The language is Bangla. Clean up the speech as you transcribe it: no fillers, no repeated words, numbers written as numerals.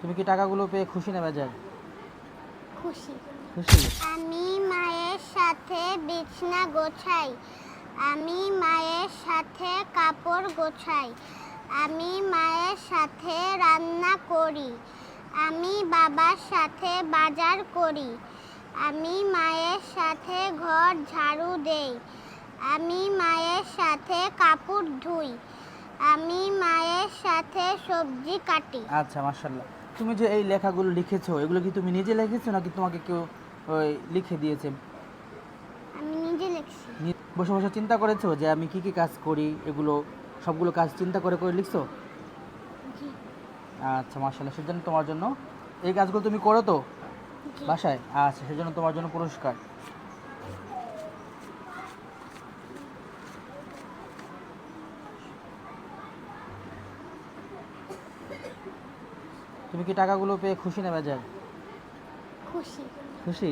তুমি কি টাকাগুলো পেয়ে খুশি না বেজার? খুশি। খুশি। আমি মায়ের সাথে বিছানা গোছাই। আমি মায়ের সাথে কাপড় গোছাই। আমি মায়ের সাথে রান্না করি। আমি বাবার সাথে বাজার করি। আমি মায়ের সাথে ঘর ঝাড়ু দেই। আমি মায়ের সাথে কাপড় ধুই। আমি মায়ের সাথে সবজি কাটি। আচ্ছা, মাশাআল্লাহ। তুমি যে এই লেখাগুলো লিখেছো, এগুলো কি তুমি নিজে লিখেছো নাকি তোমাকে কেউ ওই লিখে দিয়েছে? আমি নিজে লিখছি। বসে বসে চিন্তা করেছো যে আমি কি কি কাজ করি, এগুলো সবগুলো কাজ চিন্তা করে করে লিখছো? জি। আচ্ছা, মাশাআল্লাহ। সেজন্য তোমার জন্য এই কাজগুলো তুমি করো তো জি। বাসায়? আচ্ছা, সেজন্য তোমার জন্য পুরস্কার। তুমি কি টাকাগুলো পেয়ে খুশি না বেজার? খুশি। খুশি।